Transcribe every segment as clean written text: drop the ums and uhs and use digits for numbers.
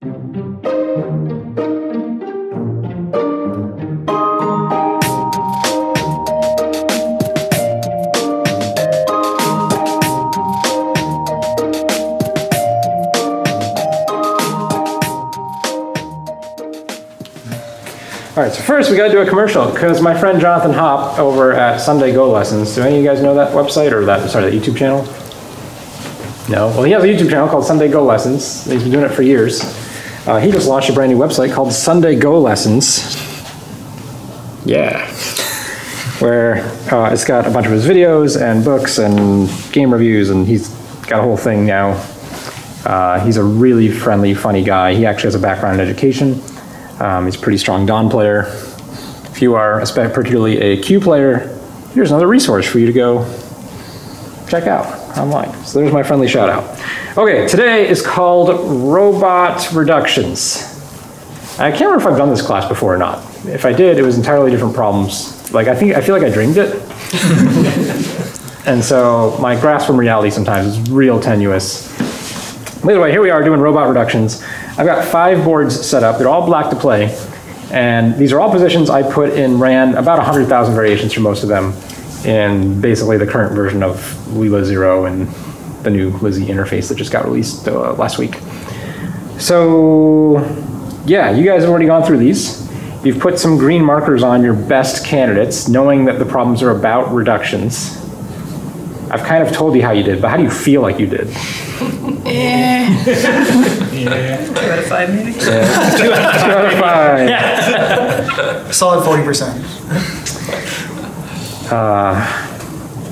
All right, so first we got to do a commercial because my friend Jonathan Hopp over at Sunday Go Lessons. Do any of you guys know that website or that YouTube channel? No. Well, he has a YouTube channel called Sunday Go Lessons. He's been doing it for years. He just launched a brand new website called Sunday Go Lessons. Yeah. Where it's got a bunch of his videos and books and game reviews, and he's got a whole thing now. He's a really friendly, funny guy. He actually has a background in education. He's a pretty strong Dawn player. If you are particularly a Q player, here's another resource for you to go check out online. So there's my friendly shout out. Okay, today is called Robot Reductions. I can't remember if I've done this class before or not. If I did, it was entirely different problems. Like I feel like I dreamed it. And so my grasp from reality sometimes is real tenuous. By the way, here we are doing robot reductions. I've got 5 boards set up. They're all black to play. And these are all positions I put in ran about 100,000 variations for most of them in basically the current version of Leela 0 and the new Lizzie interface that just got released last week. So yeah, you guys have already gone through these. You've put some green markers on your best candidates, knowing that the problems are about reductions. I've kind of told you how you did, but how do you feel like you did? Yeah. 2 out of 5 maybe? Yeah. 2 out of 5. Solid 40%.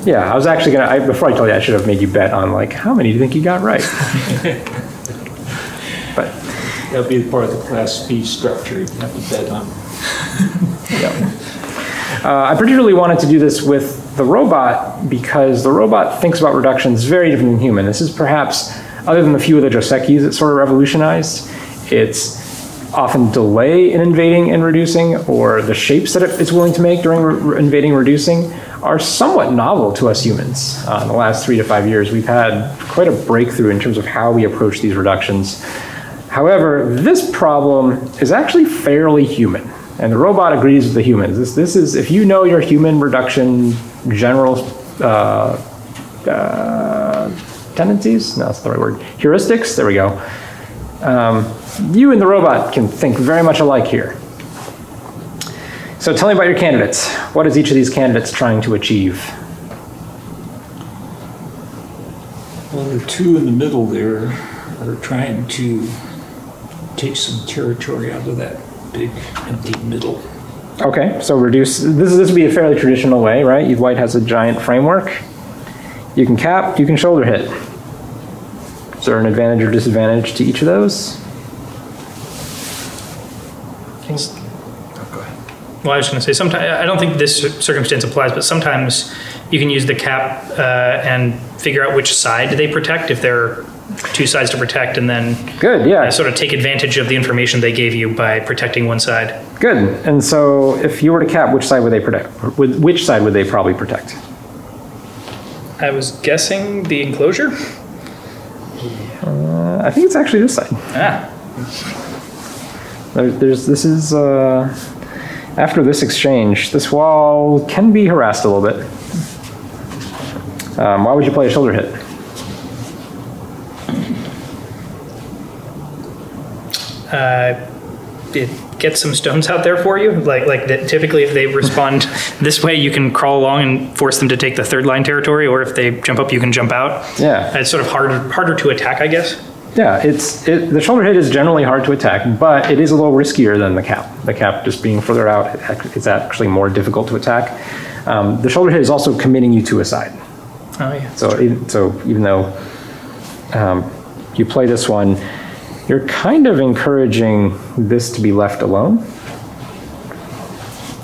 Yeah, I was actually gonna, before I told you, I should have made you bet on like, how many do you think you got right? But that'll be part of the class fee structure you have to bet on. Yeah. I particularly wanted to do this with the robot because the robot thinks about reductions very different than human. This is perhaps, other than the few of the Josekis that sort of revolutionized, it's often delay in invading and reducing, or the shapes that it's willing to make during invading and reducing are somewhat novel to us humans. In the last 3 to 5 years, we've had quite a breakthrough in terms of how we approach these reductions. However, this problem is actually fairly human. And the robot agrees with the humans. This is, if you know your human reduction general tendencies, no, that's the right word, heuristics, there we go. You and the robot can think very much alike here. So tell me about your candidates. What is each of these candidates trying to achieve? Well, there are 2 in the middle there that are trying to take some territory out of that big empty middle. Okay, so reduce, this would be a fairly traditional way, right? White has a giant framework. You can cap, you can shoulder hit. Is there an advantage or disadvantage to each of those? Go ahead. Well, I was going to say, sometimes, I don't think this circumstance applies, but sometimes you can use the cap and figure out which side they protect if they're 2 sides to protect, and then good, yeah, sort of take advantage of the information they gave you by protecting one side. Good. And so if you were to cap, which side would they protect? Which side would they probably protect? I was guessing the enclosure? I think it's actually this side. Ah. This is, after this exchange, this wall can be harassed a little bit. Why would you play a shoulder hit? It gets some stones out there for you. Like typically if they respond this way, you can crawl along and force them to take the 3rd line territory, or if they jump up, you can jump out. Yeah. It's sort of harder to attack, I guess. Yeah, the shoulder hit is generally hard to attack, but it is a little riskier than the cap. The cap just being further out, it's actually more difficult to attack. The shoulder hit is also committing you to a side. Oh yeah. So even though you play this one, you're kind of encouraging this to be left alone,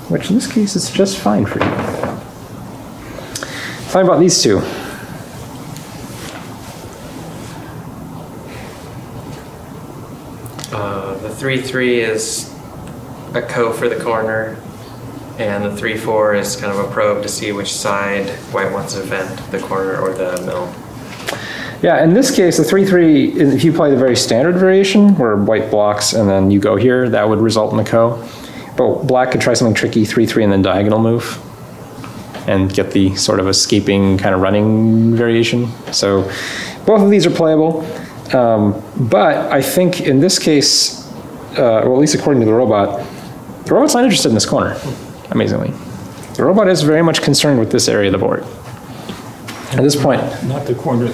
which in this case is just fine for you. Tell me about these 2. The 3-3 is a co for the corner, and the 3-4 is kind of a probe to see which side White wants to vent, the corner or the middle. Yeah, in this case, the 3-3, if you play the very standard variation, where white blocks and then you go here, that would result in a ko. But black could try something tricky, 3-3 and then diagonal move, and get the sort of escaping kind of running variation. So both of these are playable. But I think in this case, or at least according to the robot's not interested in this corner, amazingly. The robot is very much concerned with this area of the board. At this point, Not the corner.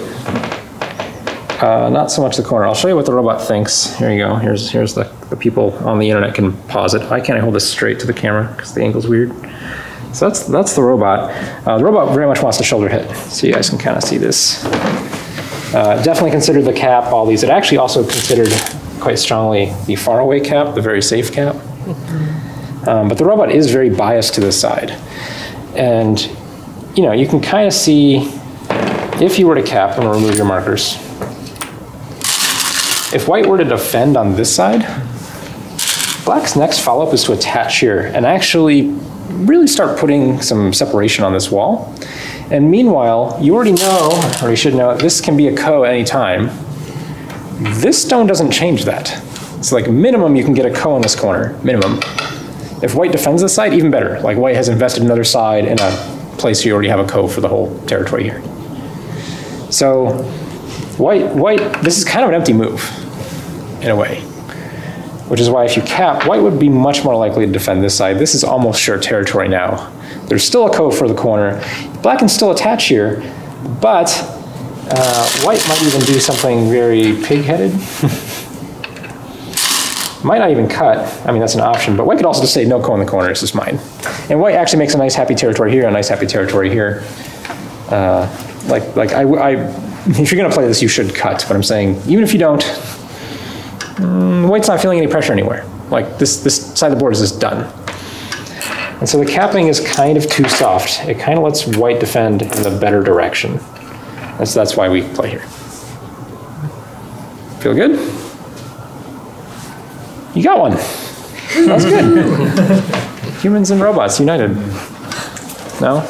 not so much the corner. I'll show you what the robot thinks. Here you go. Here's the people on the internet can pause it. Why can't I hold this straight to the camera? Because the angle's weird. So that's the robot. The robot very much wants to shoulder hit. So you guys can kind of see this. Definitely considered the cap, all these. It actually also considered quite strongly the faraway cap, the very safe cap. But the robot is very biased to this side. And you can kind of see, if you were to cap and remove your markers, if white were to defend on this side, black's next follow-up is to attach here and actually really start putting some separation on this wall. And meanwhile, you already know, or you should know, this can be a ko any time. This stone doesn't change that. It's like minimum you can get a ko in this corner, minimum. If white defends this side, even better. Like white has invested another side in a place you already have a ko for the whole territory here. So white, this is kind of an empty move, in a way. Which is why if you cap, white would be much more likely to defend this side. This is almost sure territory now. There's still a ko for the corner. Black can still attach here, but white might even do something very pig-headed. Might not even cut. I mean, that's an option, but white could also just say no ko in the corner, this is mine. And white actually makes a nice happy territory here, a nice happy territory here. If you're gonna play this, you should cut, but I'm saying, even if you don't, white's not feeling any pressure anywhere. Like this side of the board is just done. And so the capping is kind of too soft. It kind of lets white defend in the better direction. And so that's why we play here. Feel good? You got one. That's good. Humans and robots united. No?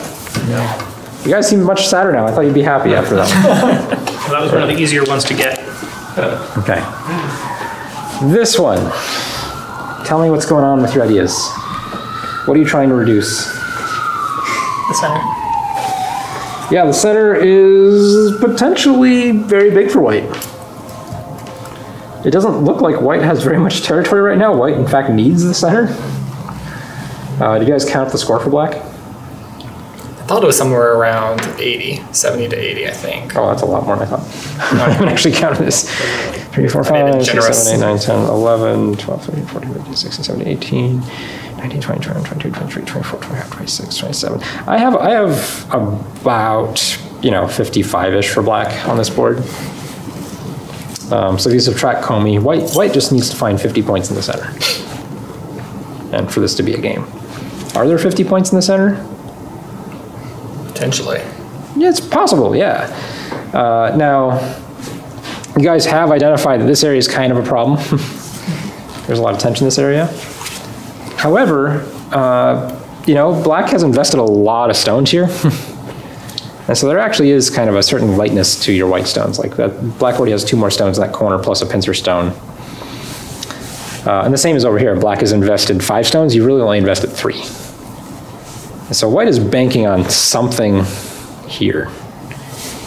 No. You guys seem much sadder now. I thought you'd be happy after that. Well, that was one of the easier ones to get. Okay. This one. Tell me what's going on with your ideas. What are you trying to reduce? The center. Yeah, the center is potentially very big for white. It doesn't look like white has very much territory right now. White, in fact, needs the center. Do you guys count the score for black? I thought it was somewhere around 80, 70 to 80, I think. Oh, that's a lot more than I thought. I haven't actually counted this. 3, 4, 5, 6, 7, 8, 9, 10, 11, 12, 13, 14, 15, 16, 17, 18, 19, 20, 21, 22, 23, 24, 25, 26, 27. I have about, 55-ish for black on this board. So if you subtract Comey, white just needs to find 50 points in the center. And for this to be a game. Are there 50 points in the center? Potentially. Yeah, it's possible, yeah. Now, you guys have identified that this area is kind of a problem. There's a lot of tension in this area. However, black has invested a lot of stones here. And so there actually is kind of a certain lightness to your white stones. Like that, black already has 2 more stones in that corner plus a pincer stone. And the same is over here. Black has invested 5 stones. You really only invested 3. And so white is banking on something here.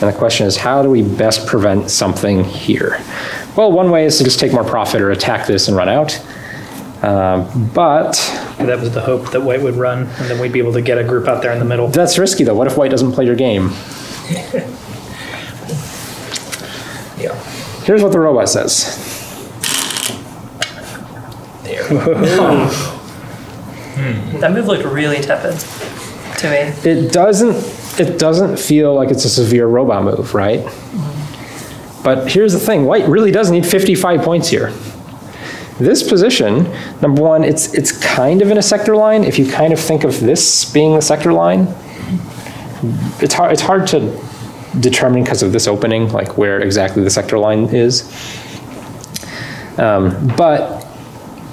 And the question is, how do we best prevent something here? Well, one way is to just take more profit or attack this and run out. But That was the hope that white would run, and then we'd be able to get a group out there in the middle. that's risky though. What if white doesn't play your game? Yeah. Here's what the robot says. There. That move looked really tepid to me. It doesn't feel like it's a severe robot move, right? But here's the thing, white really does need 55 points here. This position, number one, it's kind of in a sector line. If you kind of think of this being the sector line, it's hard to determine because of this opening, like where exactly the sector line is. But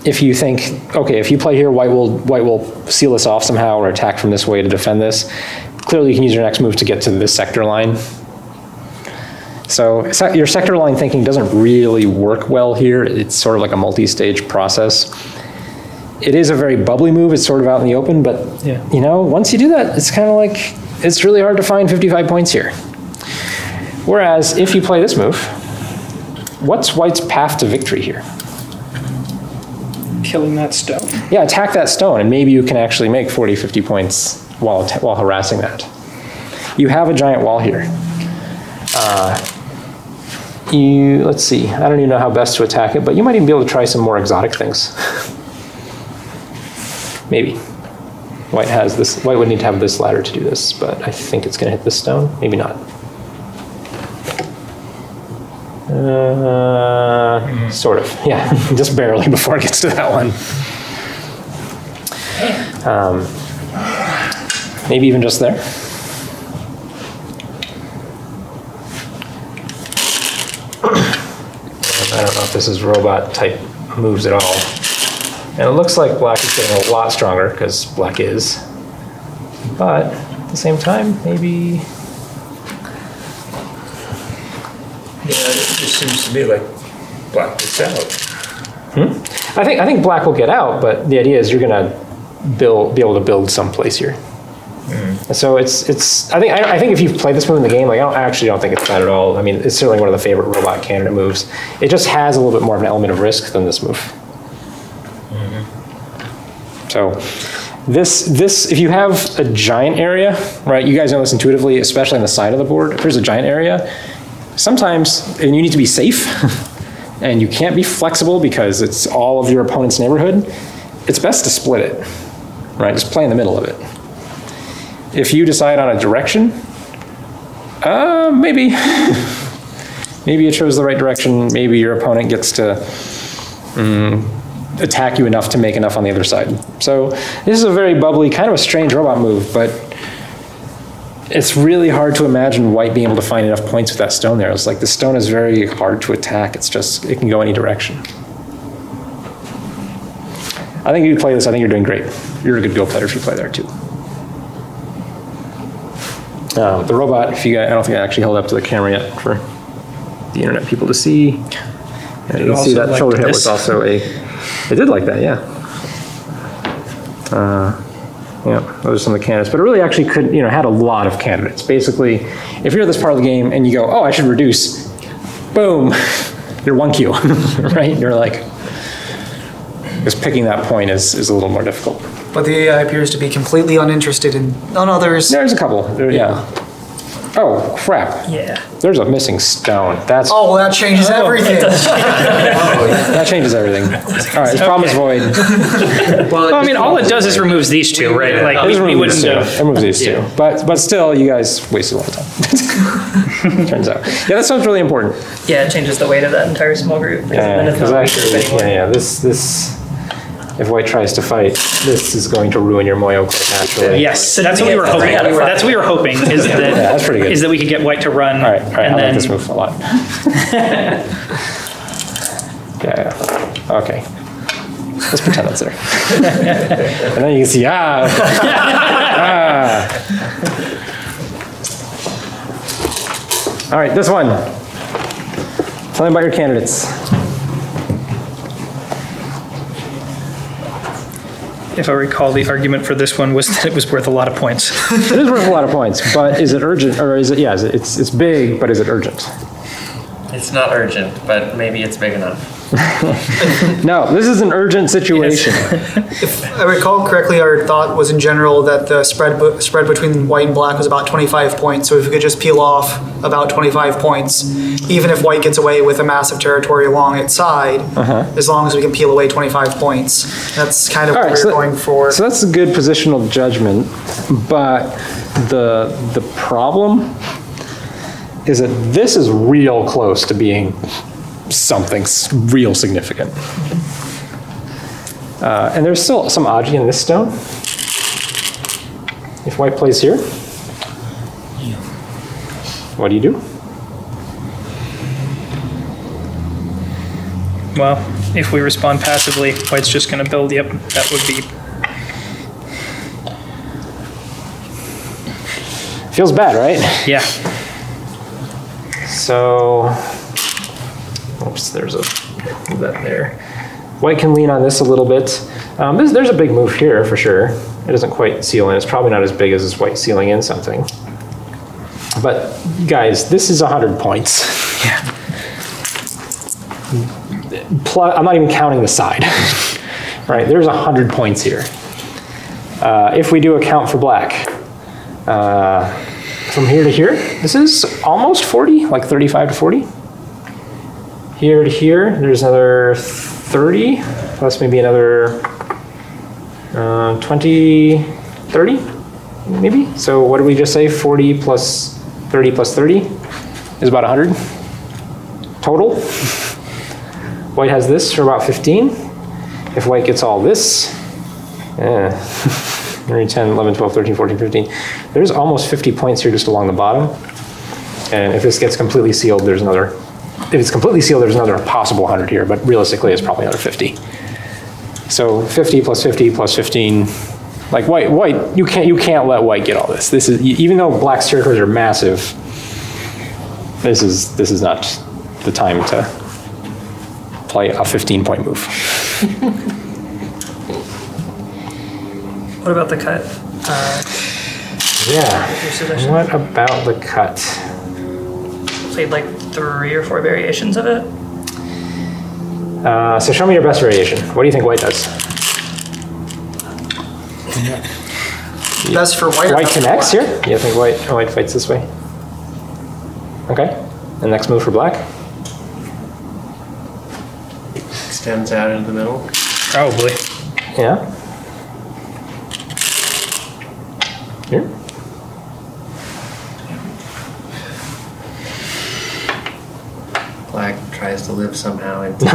if you think, okay, if you play here, white will seal this off somehow or attack from this way to defend this. Clearly, you can use your next move to get to this sector line. So your sector line thinking doesn't really work well here. It's sort of like a multi-stage process. It is a very bubbly move. It's sort of out in the open, but you know, once you do that, it's kind of like, it's really hard to find 55 points here. Whereas if you play this move, what's white's path to victory here? Killing that stone. Yeah, attack that stone, and maybe you can actually make 40, 50 points while harassing that. You have a giant wall here. Let's see, I don't even know how best to attack it, but you might even be able to try some more exotic things. Maybe. White would need to have this ladder to do this, but I think it's going to hit this stone. Maybe not. Sort of, yeah, just barely before it gets to that one. Maybe even just there. I don't know if this is robot type moves at all. And it looks like black is getting a lot stronger because black is. But at the same time, maybe. Yeah, it just seems to me like black gets out. I think black will get out, but the idea is you're going to be able to build someplace here. So I think if you've played this move in the game, like I actually don't think it's bad at all. I mean, it's certainly one of the favorite robot candidate moves. It just has a little bit more of an element of risk than this move. So this, if you have a giant area, right, you guys know this intuitively, especially on the side of the board, if there's a giant area, sometimes, and you need to be safe, and you can't be flexible because it's all of your opponent's neighborhood, it's best to split it, right? Just play in the middle of it. If you decide on a direction, maybe. Maybe you chose the right direction, maybe your opponent gets to attack you enough to make enough on the other side. So this is a very bubbly, kind of a strange robot move, but it's really hard to imagine white being able to find enough points with that stone there. It's like the stone is very hard to attack. It's just, it can go any direction. I think if you play this, I think you're doing great. You're a good Go player if you play there too. The robot, I don't think I actually held up to the camera yet for the internet people to see. And you can see that shoulder hit was also it did like that, yeah. Yeah, those are some of the candidates, but it really actually could, had a lot of candidates. Basically, if you're at this part of the game and you go, oh, I should reduce, boom, you're 1Q, right? You're like, just picking that point is a little more difficult. But the AI appears to be completely uninterested in none others. There's a couple, yeah. Oh, crap. Yeah. There's a missing stone. That's. Oh, well, that changes everything. That changes everything. All right, this problem is void. Well, I mean, all it does is removes these two, right? Like, we wouldn't have. It removes these two. But still, you guys wasted a lot of time. Turns out. Yeah, that sounds really important. Yeah, it changes the weight of that entire small group. Yeah, because actually, this. If white tries to fight, this is going to ruin your Moyo quite naturally. Yes, that's what we were hoping. That's what we were hoping, is that, that's pretty good. Is that we could get white to run. All right, I like then, this move a lot. Yeah, okay. Let's pretend that's there. And then you can see, All right, this one. Tell me about your candidates. If I recall, the argument for this one was that it was worth a lot of points. It is worth a lot of points, but is it urgent, or is it, it's big, but is it urgent? It's not urgent, but maybe it's big enough. No, this is an urgent situation. If I recall correctly, our thought was in general that the spread between white and black was about 25 points. So if we could just peel off about 25 points, even if white gets away with a massive territory along its side, as long as we can peel away 25 points. That's kind of what we're going for. So that's a good positional judgment, but the problem is that this is real close to being something real significant. And there's still some oddity in this stone. If white plays here, what do you do? Well, if we respond passively, white's just going to build, yep, that would be... Feels bad, right? Yeah. So, oops, there's that there. White can lean on this a little bit. There's a big move here for sure. It doesn't quite seal in. It's probably not as big as this white sealing in something. But guys, this is 100 points. Yeah. Plus, I'm not even counting the side. Right, there's 100 points here. If we do a count for black, from here to here, this is almost 40, like 35 to 40. Here to here, there's another 30, plus maybe another 20, 30, maybe? So what did we just say? 40 plus 30 plus 30 is about 100 total. White has this for about 15. If white gets all this, 10, 11, 12, 13, 14, 15, there's almost 50 points here just along the bottom. And if this gets completely sealed, there's another, if it's completely sealed, there's another possible 100 here, but realistically it's probably another 50. So 50 plus 50 plus 15, like white, you can't let white get all this. This is, even though black's territories are massive, this is not the time to play a 15-point move. What about the cut? Yeah, what about the cut? Played like 3 or 4 variations of it. So show me your best variation. What do you think white does? Best for white. White connects here? You think white fights this way? Okay. And next move for black? Extends out into the middle. Probably. Yeah. Here. Black tries to live somehow into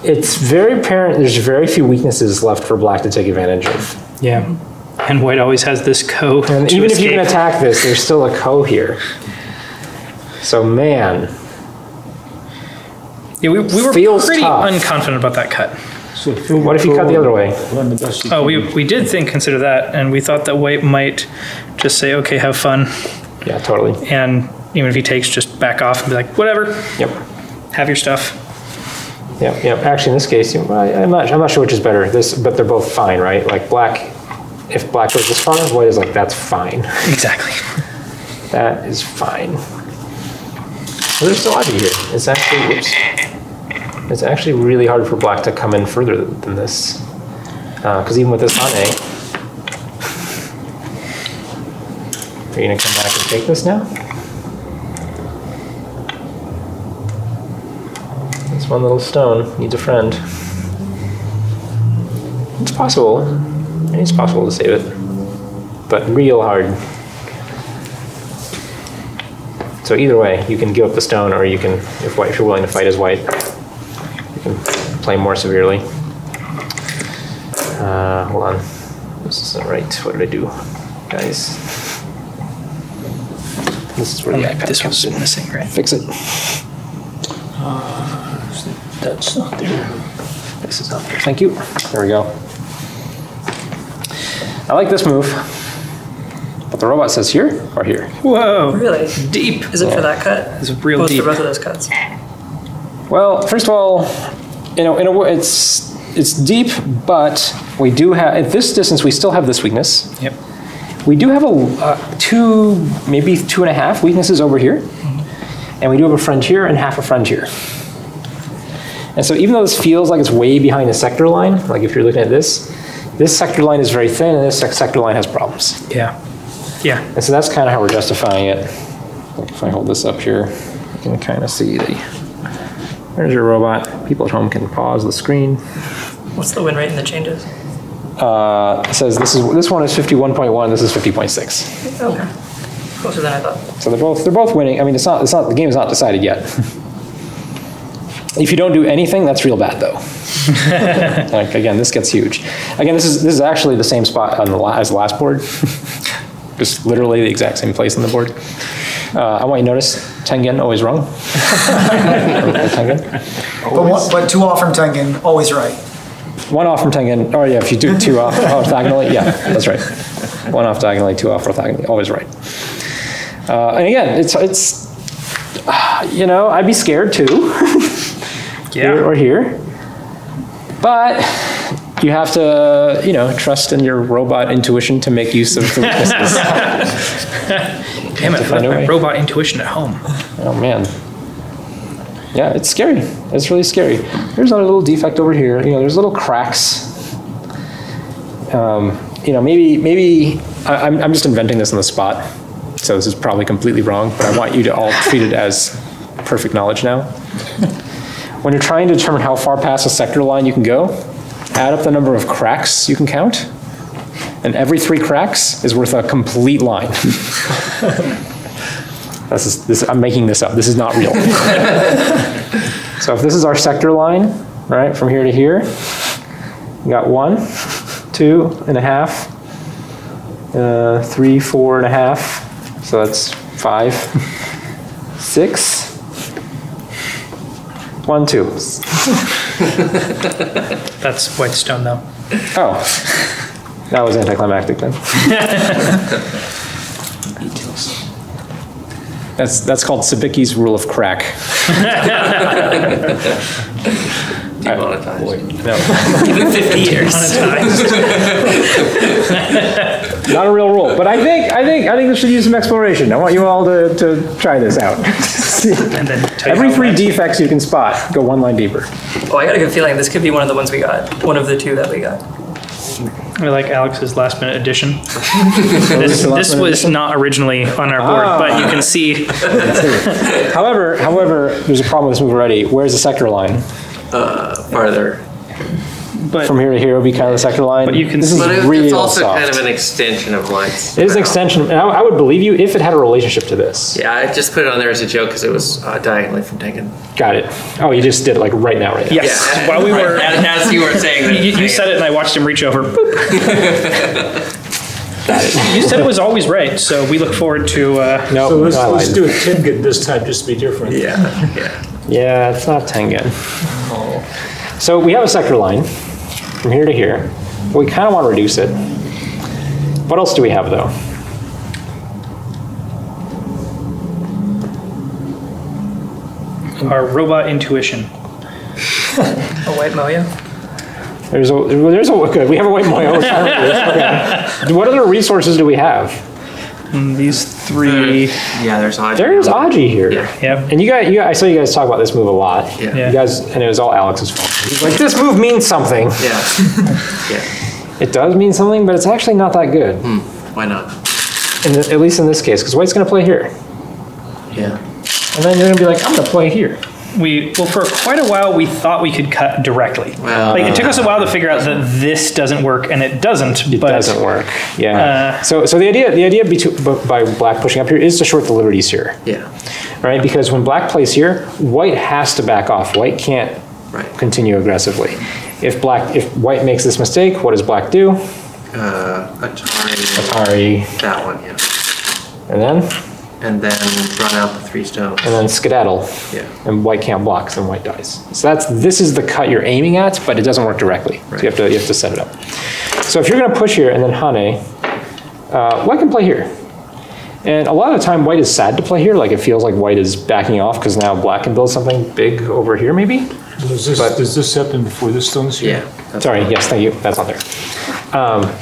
It's very apparent there's very few weaknesses left for black to take advantage of. Yeah. And white always has this co. And even if you can attack this, there's still a co here. So man. Yeah, we were Feels pretty tough. unconfident about that cut. So What if you cut the other way? Oh, we did consider that, and we thought that white might just say, okay, have fun. Yeah, totally. And even if he takes, just back off and be like, whatever, Yep. have your stuff. Yep. Yep. Actually, in this case, I'm not sure which is better. But they're both fine, right? Like black, if black goes this far, white is like, that's fine. Exactly. That is fine. Well, there's still oddity here. It's actually, whoops. It's actually really hard for black to come in further than this. Because even with this on A, are you gonna come back and take this now? This one little stone needs a friend. It's possible. It's possible to save it, but real hard. So either way, you can give up the stone, or you can, if you're willing to fight as white, you can play more severely. Hold on, this isn't right. What did I do, guys? This is where the iPad This comes was in. missing, right? Fix it. That's not there. This is not there. Thank you. There we go. I like this move, but the robot says here or here. Whoa. Really? Deep. Is it for that cut? It's real Both deep. for both of those cuts. Well, first of all, in a way, it's deep, but we do have, at this distance, we still have this weakness. Yep. We do have maybe 2.5 weaknesses over here. And we do have a friend here and half a friend here. And so even though this feels like it's way behind the sector line, like if you're looking at this sector line is very thin and this sector line has problems. Yeah. Yeah. And so that's kind of how we're justifying it. If I hold this up here, you can kind of see there's your robot. People at home can pause the screen. What's the win rate in the changes? It says this one is 51.1, this is 50.6. Okay. Closer than I thought. So they're both winning. I mean, the game is not decided yet. If you don't do anything, that's real bad though. Like again, this gets huge. Again, this is actually the same spot as the last board. Just literally the exact same place on the board. I want you to notice Tengen always wrong. Tengen. But 2 off from Tengen, always right. 1 off from Tengen. Oh yeah, if you do 2 off orthogonally, yeah, that's right. 1 off diagonally, 2 off orthogonally, always right. And again, it's you know, I'd be scared too. Here or here. But you have to, you know, trust in your robot intuition to make use of the weaknesses. Damn it, I left my robot intuition at home. Oh man. Yeah, it's scary. It's really scary. There's another little defect over here. You know, there's little cracks. You know, maybe I'm just inventing this on the spot, so this is probably completely wrong, but I want you to all treat it as perfect knowledge now. When you're trying to determine how far past a sector line you can go, add up the number of cracks you can count, and every 3 cracks is worth a complete line. I'm making this up. This is not real. So if this is our sector line, right, from here to here, we got 1, 2.5, 3, 4.5. So that's 5, 6, 1, 2. That's white stone, though. Oh, that was anticlimactic then. That's called Sibicky's rule of crack. Demonetized. No, Even 50 years. not a real rule. But I think this should use some exploration. I want you all to try this out. And then tell you Every how 3 it went. defects you can spot, go 1 line deeper. Oh, I got a good feeling this could be one of the ones we got. One of the 2 that we got. I like Alex's last minute addition. This was not originally on our board, but you can see. However, there's a problem with this move already. Where's the sector line? Farther. But From here to here will be kind of the sector line. But you can this see- is But real it's also soft. kind of an extension of lights. It is an extension, and I would believe you if it had a relationship to this. Yeah, I just put it on there as a joke because it was diagonally from Tengen. Got it. Oh, you just did it like right now. yes, Yeah, while we were, as you were saying that. you said it, and I watched him reach over. Boop. You said it was always right, so we look forward to. No, So let's I lied. do a Tengen this time, just to be different. Yeah. Yeah, it's not Tengen. So we have a sector line from here to here. We kind of want to reduce it. What else do we have though? Our robot intuition. A white Moya. There's a good. We have a white Moya. We're trying to do this. Okay. What other resources do we have? These 3. Yeah, there's Audrey. There's Aji here. Yeah. Yeah. And you guys, I saw you guys talk about this move a lot. Yeah. Yeah. You guys, and it was all Alex's fault. He's like, this move means something. Yeah. Yeah. It does mean something, but it's actually not that good. Why not? At least in this case, because White's going to play here. Yeah. And then you're going to be like, I'm going to play here. Well, for quite a while, we thought we could cut directly. Well, Like, it took us a while to figure out that this doesn't work, and it doesn't. It but doesn't work. Yeah. So the idea by Black pushing up here is to short the liberties here, Yeah. right? Because when Black plays here, White has to back off. White can't Right. continue aggressively. If White makes this mistake, what does Black do? Atari. That one, yeah. And then And then run out the 3 stones. and then skedaddle. Yeah. And White can't block, so White dies. So this is the cut you're aiming at, but it doesn't work directly. So you have to set it up. So if you're going to push here and then Hane, White can play here. And a lot of the time, White is sad to play here. Like it feels like White is backing off because now Black can build something big over here, maybe. Does this happen before the stone's here? Yeah. that's Sorry, fine. yes, thank you. That's not there.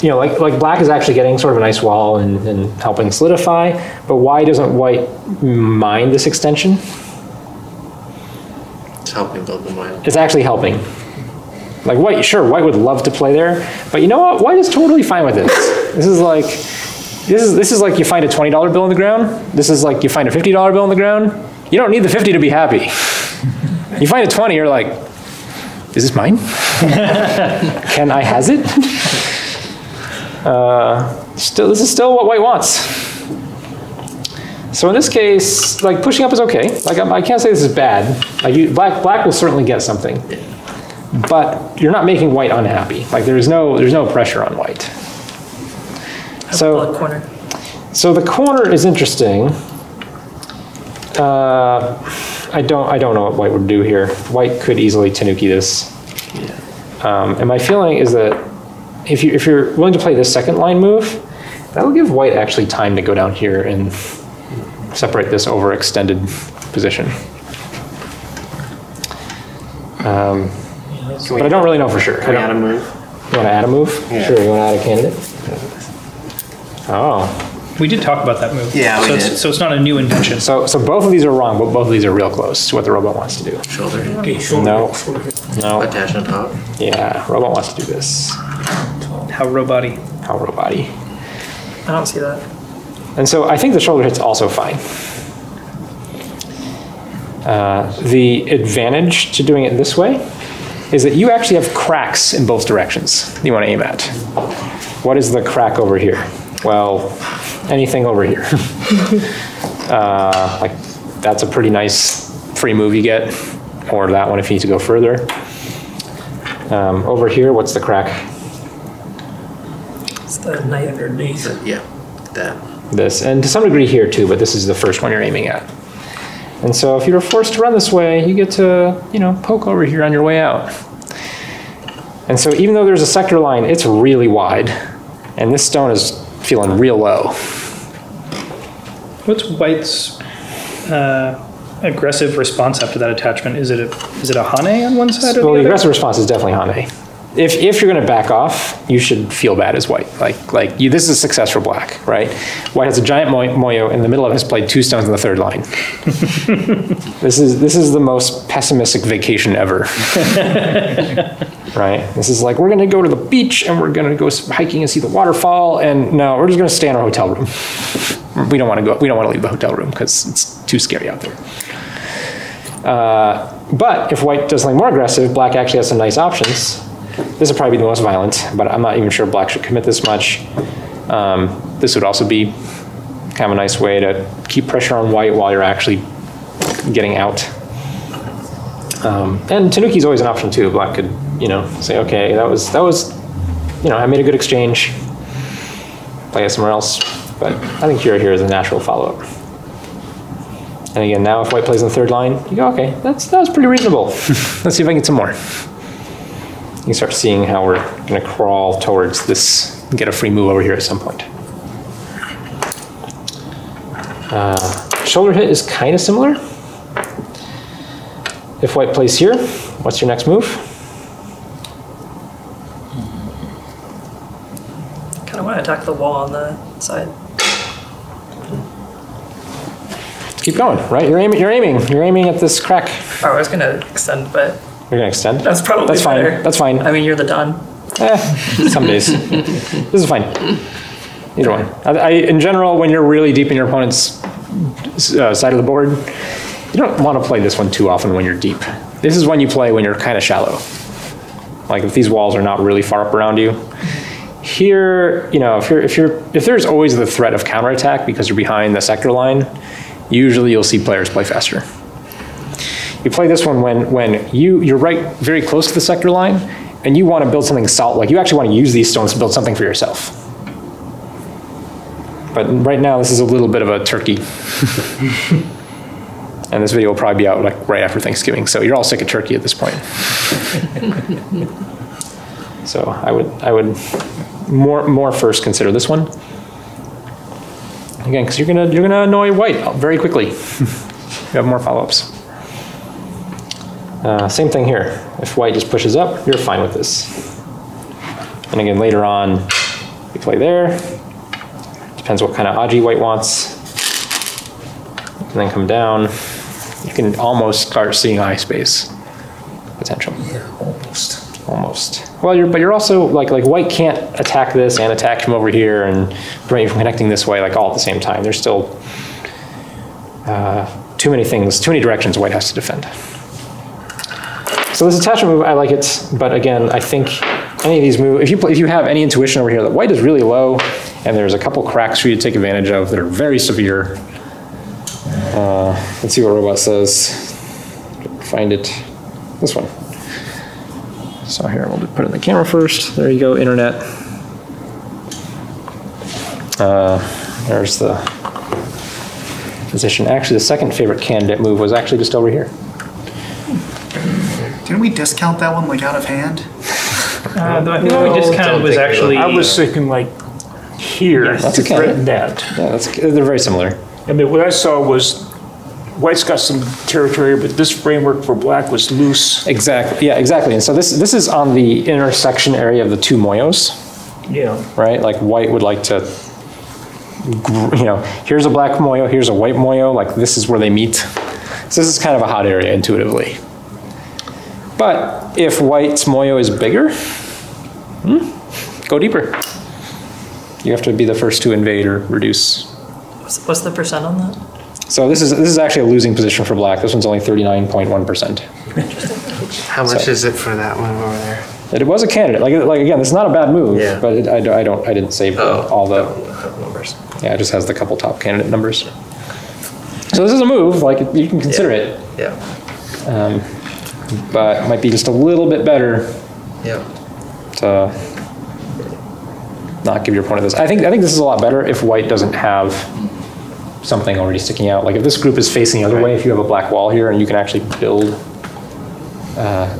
You know, like Black is actually getting sort of a nice wall and helping solidify, but why doesn't White mind this extension? It's helping build the mine. It's actually helping. Like White, sure, White would love to play there, but you know what? White is totally fine with this. This is like you find a $20 bill on the ground. This is like you find a $50 bill on the ground. You don't need the 50 to be happy. You find a 20, you're like, is this mine? Can I has it? This is still what White wants. So in this case, like pushing up is okay. Like I can't say this is bad. Like Black will certainly get something, but you're not making White unhappy. Like there's no pressure on White. Bullet corner. So the corner is interesting. I don't know what White would do here. White could easily Tanuki this. And my feeling is that if you're willing to play this second line move, that'll give White actually time to go down here and separate this overextended position. But I don't really know for sure. Can we add a move? You want to add a move? Yeah. Sure, you want to add a candidate? Oh. We did talk about that move. Yeah, we so did. So it's not a new invention. So both of these are wrong, but both of these are real close to what the robot wants to do. Shoulder hit. Okay, shoulder. No. Shoulder hit. No. Attach on top. Yeah, robot wants to do this. How robot-y. How robot-y. I don't see that. And so I think the shoulder hit's also fine. The advantage to doing it this way is that you actually have cracks in both directions you want to aim at. What is the crack over here? Well, anything over here. Like that's a pretty nice free move you get, or that one if you need to go further. Over here, what's the crack? It's the knight Underneath. Yeah, that. This, and to some degree here too, but this is the first one you're aiming at. And so if you were forced to run this way, you get to, poke over here on your way out. And so even though there's a sector line, it's really wide. And this stone is feeling real low. What's White's aggressive response after that attachment? Is it a Hane on one side or Well, the the other? aggressive response is definitely Hane. If you're going to back off, you should feel bad as White. This is a success for Black, right? White has a giant Moyo in the middle of his played 2 stones in the 3rd line. This is the most pessimistic vacation ever. Right? This is like, we're going to go to the beach and we're going to go hiking and see the waterfall, and no, we're just going to stay in our hotel room. We don't want to go. We don't want to leave the hotel room because it's too scary out there. But if White does something more aggressive, Black actually has some nice options. This would probably be the most violent, but I'm not even sure Black should commit this much. This would also be kind of a nice way to keep pressure on White while you're actually getting out. And Tanuki's always an option too. Black could, say, okay, that was, I made a good exchange. Play it somewhere else. But I think here is a natural follow-up. And again, now if White plays in the 3rd line, you go, okay, that was pretty reasonable. Let's see if I can get some more. You start seeing how we're going to crawl towards this, get a free move over here at some point. Shoulder hit is kind of similar. If White plays here, what's your next move? Kind of want to attack the wall on the side. Keep going, right? You're aiming at this crack. Oh, I was going to extend, but You're gonna extend? that's probably That's fine. better. That's fine. I mean, you're the Don. Some days. This is fine. Either one. In general, when you're really deep in your opponent's side of the board, you don't want to play this one too often when you're deep. This is when you play when you're kind of shallow. Like if these walls are not really far up around you. Here, if there's always the threat of counterattack because you're behind the sector line, usually you'll see players play faster. You play this one when you're right very close to the sector line and you want to build something solid, like you actually want to use these stones to build something for yourself. But right now this is a little bit of a turkey. And this video will probably be out like right after Thanksgiving, so you're all sick of turkey at this point. So I would more first consider this one. Again, because you're gonna annoy White very quickly. You have more follow-ups. Same thing here. If White just pushes up, you're fine with this. And again, later on, you play there. Depends what kind of Aji White wants. And then come down. You can almost start seeing eye space potential. Yeah, almost. Almost. Well, you're also like White can't attack this and attack from over here and prevent you from connecting this way like all at the same time. There's still too many things, too many directions White has to defend. So this attachment move, I like it, but again, I think any of these moves, if you have any intuition over here that White is really low and there's a couple cracks for you to take advantage of that are very severe. Let's see what Robot says. Find it. This one. So here, we'll put it in the camera first. There you go, internet. There's the position. Actually, the second favorite candidate move was actually just over here. Didn't we discount that one like out of hand? I think what we discounted was actually... I was thinking like here. That's to okay. threaten that. Yeah, they're very similar. I mean, what I saw was white's got some territory, but this framework for black was loose. Exactly. Yeah, exactly. And so this is on the intersection area of the two moyos, Yeah. right? Like white would like to, here's a black moyo, here's a white moyo, like this is where they meet. So this is kind of a hot area intuitively. But if white's moyo is bigger, go deeper. You have to be the first to invade or reduce. What's the percent on that? So this is actually a losing position for black. This one's only 39.1%. How much is it for that one over there? It was a candidate. Like again, this is not a bad move, Yeah. but I didn't save all the numbers. Yeah, it just has the couple top candidate numbers. So this is a move. Like you can consider it, Yeah. but it might be just a little bit better Yeah. to not give your opponent this. I think this is a lot better if white doesn't have something already sticking out. Like if this group is facing the other way, if you have a black wall here and you can actually build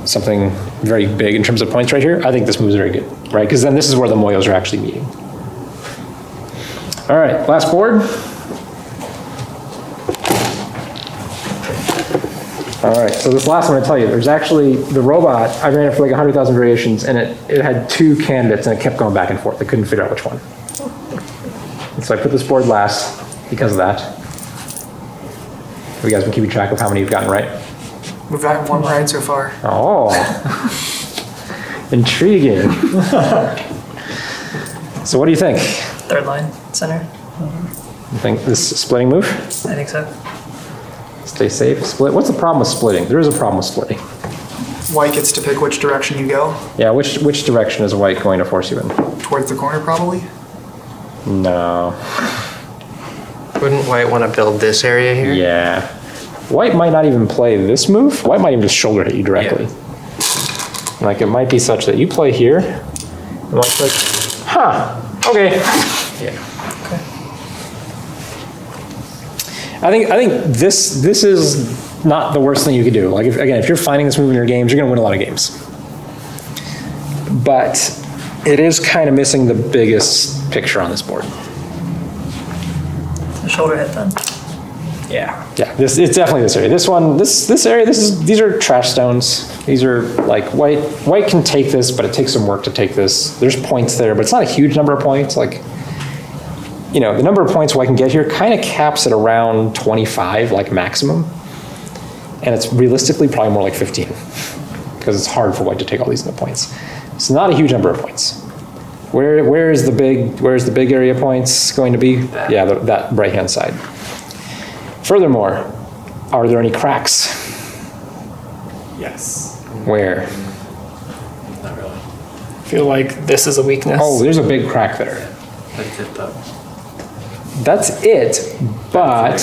something very big in terms of points right here, I think this move is very good, right? Because then this is where the moyos are actually meeting. All right, last board. All right, so this last one I tell you, there's actually, the robot, I ran it for like 100,000 variations and it had two candidates and it kept going back and forth. I couldn't figure out which one. And so I put this board last because of that. Have you guys been keeping track of how many you've gotten right? We've gotten one right so far. Oh, intriguing. So what do you think? Third line, center. You think this splitting move? I think so. Stay safe, split. What's the problem with splitting? There is a problem with splitting. White gets to pick which direction you go. Yeah, which direction is white going to force you in? Towards the corner, probably. No. Wouldn't white want to build this area here? Yeah. White might not even play this move. White might even just shoulder hit you directly. Yeah. Like it might be such that you play here, and white's like, huh, okay. Yeah. I think this is not the worst thing you could do. Like if you're finding this move in your games, you're gonna win a lot of games. But it is kind of missing the biggest picture on this board. The shoulder hit then. Yeah, it's definitely this area. This one, this area, these are trash stones. These are like white can take this, but it takes some work to take this. There's points there, but it's not a huge number of points. Like, the number of points white can get here kind of caps at around 25, like maximum. And it's realistically probably more like 15 because it's hard for white to take all these points. It's not a huge number of points. Where's the big area points going to be? Yeah, that right-hand side. Furthermore, are there any cracks? Yes. Where? Not really. I feel like this is a weakness. Oh, there's a big crack there. That's it though. That's it, but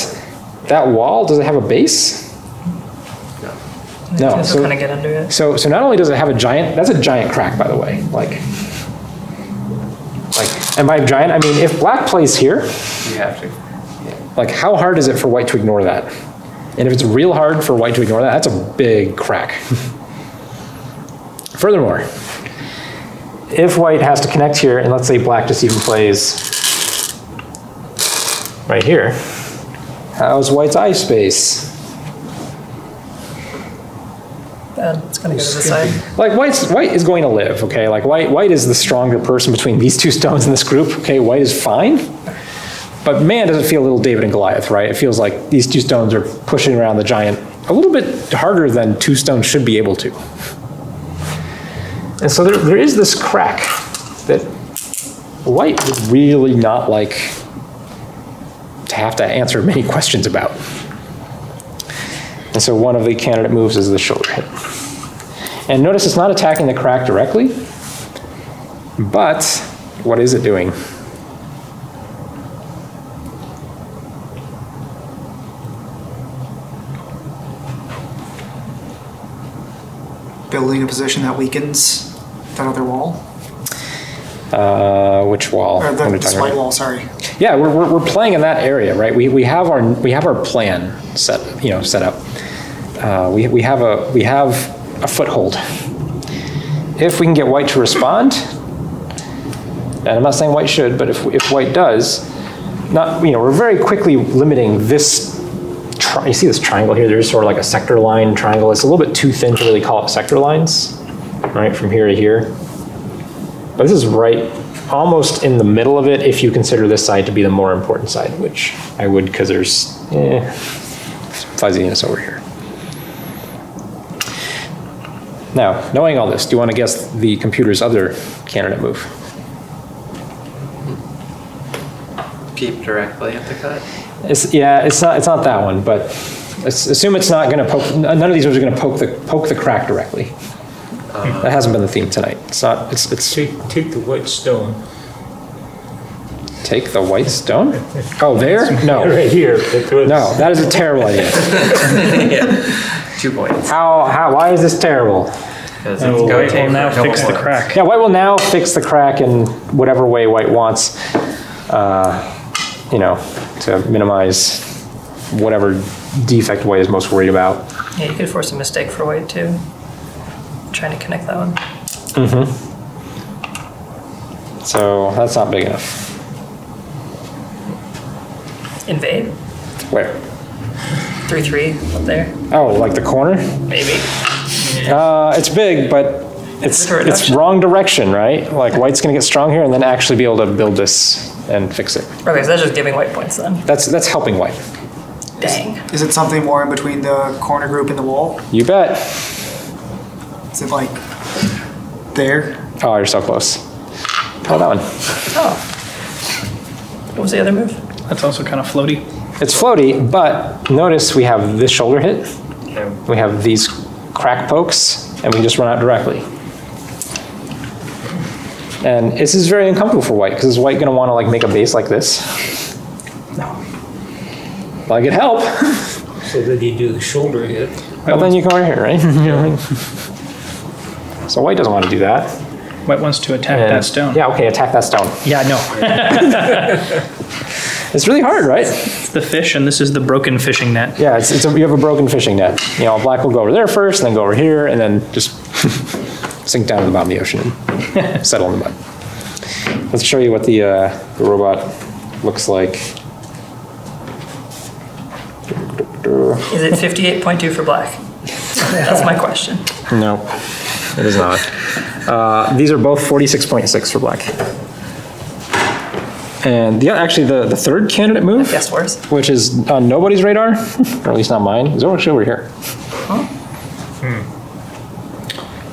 that wall, does it have a base? No. So kind of get under it. So not only does it have that's a giant crack, by the way. Like, and by giant, I mean, if black plays here, You have to. like how hard is it for white to ignore that? And if it's real hard for white to ignore that, that's a big crack. Furthermore, if white has to connect here, and let's say black just even plays right here, how's white's eye space? And it's gonna go to the side. Like white is going to live, okay? Like white is the stronger person between these two stones in this group, okay? White is fine, but man, does it feel a little David and Goliath, right? It feels like these two stones are pushing around the giant a little bit harder than two stones should be able to. And so there is this crack that white would really not like to have to answer many questions about. And so one of the candidate moves is the shoulder hit. And notice it's not attacking the crack directly, but what is it doing? Building a position that weakens that other wall. Which wall? Or What are we the talking white about? wall, sorry. Yeah, we're playing in that area, right? We have our plan set up. We have a foothold. If we can get white to respond, and I'm not saying white should, but if white does, we're very quickly limiting this. You see this triangle here? There's sort of like a sector line triangle. It's a little bit too thin to really call it sector lines, right, from here to here. But this is right almost in the middle of it if you consider this side to be the more important side, which I would because there's fuzziness over here. Now, knowing all this, do you want to guess the computer's other candidate move? Keep directly at the cut. It's not that one, but assume it's not going to poke. None of these moves are going to poke the crack directly. That hasn't been the theme tonight. It's not. It's Take the white stone. Take the white stone? Oh, there? No. Right here. No, that is a terrible idea. Yeah. 2 points. Why is this terrible? Because And it's white will tape now for a fix the couple crack. Yeah, white will now fix the crack in whatever way white wants, to minimize whatever defect white is most worried about. Yeah, you could force a mistake for white too. Trying to connect that one. So that's not big enough. Invade. Where? 3-3 up there. Oh, like the corner? Maybe. It's big, but it's a reduction. wrong direction, right? Like white's gonna get strong here and then actually be able to build this and fix it. Okay, so that's just giving white points then. That's helping white. Dang. Is it something more in between the corner group and the wall? You bet. Is it like there? Oh, you're so close. Oh, that one. Oh. What was the other move? That's also kind of floaty. It's floaty, but notice we have this shoulder hit. Yeah. We have these crack pokes, and we can just run out directly. And this is very uncomfortable for white, because is white going to want to like make a base like this? No. Well, I could help. So that you do the shoulder hit. Well, then you come over here, right? So white doesn't want to do that. White wants to attack And- that stone. Yeah, okay, attack that stone. Yeah, I know. It's really hard, right? It's the fish, and this is the broken fishing net. Yeah, you have a broken fishing net. Black will go over there first, and then go over here, and then just sink down to the bottom of the ocean and settle in the mud. Let's show you what the robot looks like. Is it 58.2 for black? That's my question. No, it is not. These are both 46.6 for black. And actually the third candidate move, Guess worse. which is on nobody's radar, or at least not mine, is actually over here.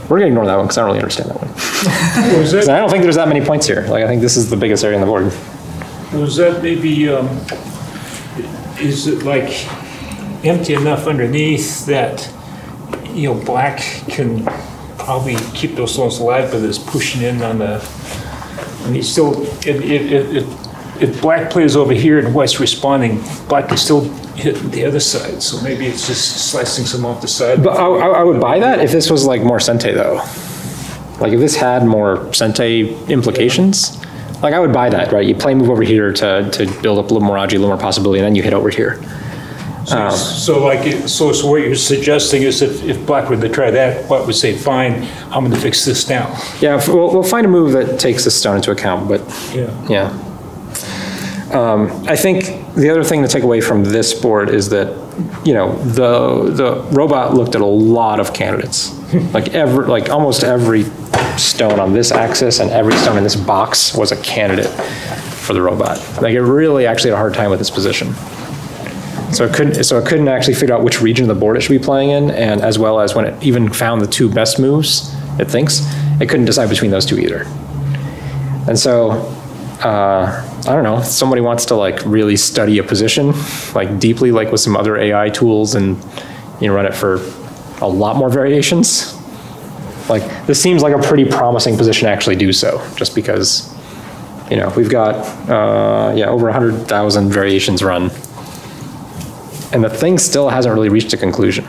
We're gonna ignore that one because I don't really understand that one. Was that, I don't think there's that many points here. Like I think this is the biggest area on the board. was that maybe, is it like empty enough underneath that, black can probably keep those stones alive, but it's pushing in on the, and he's still, if black plays over here and white's responding, black can still hit the other side, so maybe it's just slicing some off the side. But I would buy that if this was like more Sente though. Like if this had more Sente implications, like I would buy that, right? You play move over here to build up a little more Aji, a little more possibility, and then you hit over here. So what you're suggesting is if black were to try that, white would say, fine, I'm gonna fix this now. Yeah, we'll find a move that takes this stone into account, but yeah. I think the other thing to take away from this board is that, the robot looked at a lot of candidates. like almost every stone on this axis and every stone in this box was a candidate for the robot. Like it really actually had a hard time with its position. So it couldn't actually figure out which region of the board it should be playing in, and as well as when it even found the two best moves, it thinks, it couldn't decide between those two either. And so, I don't know, if somebody wants to like really study a position, like deeply, like with some other AI tools and, run it for a lot more variations. Like this seems like a pretty promising position to actually do so, just because, we've got, over 100,000 variations run. And the thing still hasn't really reached a conclusion.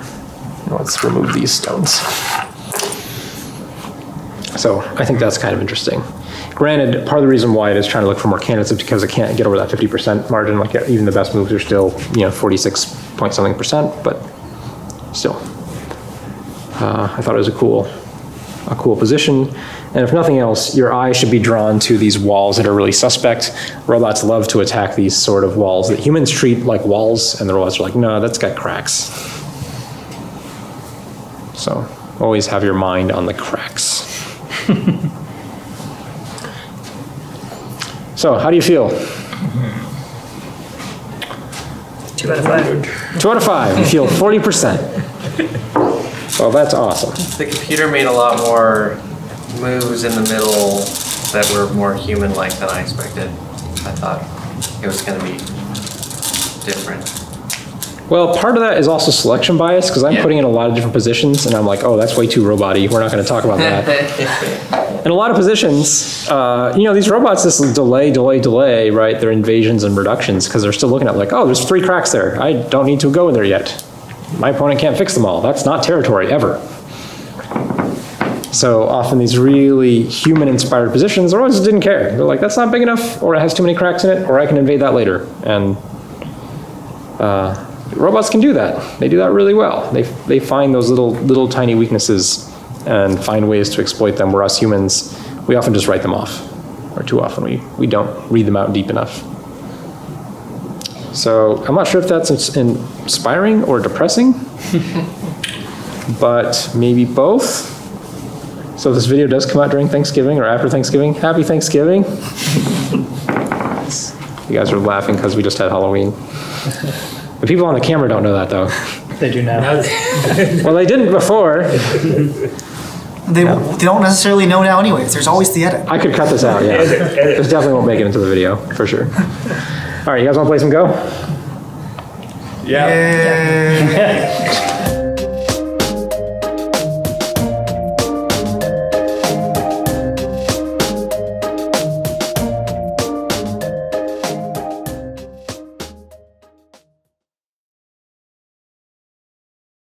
Let's remove these stones. So I think that's kind of interesting. Granted, part of the reason why it is trying to look for more candidates is because it can't get over that 50% margin. Like even the best moves are still, 46 point something percent, but still. I thought it was a cool a cool position. And if nothing else, your eye should be drawn to these walls that are really suspect. Robots love to attack these sort of walls that humans treat like walls, and the robots are like, no, that's got cracks. So always have your mind on the cracks. So how do you feel? 2 out of 5. 2 out of 5, you feel 40%. Well, that's awesome. The computer made a lot more moves in the middle that were more human-like than I expected. I thought it was going to be different. Well, part of that is also selection bias, because I'm putting in a lot of different positions, and I'm like, oh, that's way too robot-y. We're not going to talk about that. In a lot of positions, you know, these robots, this delay, right? They're invasions and reductions, because they're still looking at like, oh, there's 3 cracks there. I don't need to go in there yet. My opponent can't fix them all. That's not territory, ever. So often these really human-inspired positions, the robots didn't care. They're like, that's not big enough, or it has too many cracks in it, or I can invade that later. And robots can do that. They do that really well. They find those little tiny weaknesses and find ways to exploit them, where us humans, we often just write them off. Or too often, we don't read them out deep enough. So I'm not sure if that's inspiring or depressing, but maybe both. So if this video does come out during Thanksgiving or after Thanksgiving, happy Thanksgiving. You guys are laughing because we just had Halloween. The people on the camera don't know that, though. They do now. Well, they didn't before. They don't necessarily know now anyways. There's always the edit. I could cut this out, yeah. This definitely won't make it into the video, for sure. All right, you guys want to play some Go? Yeah. Yay.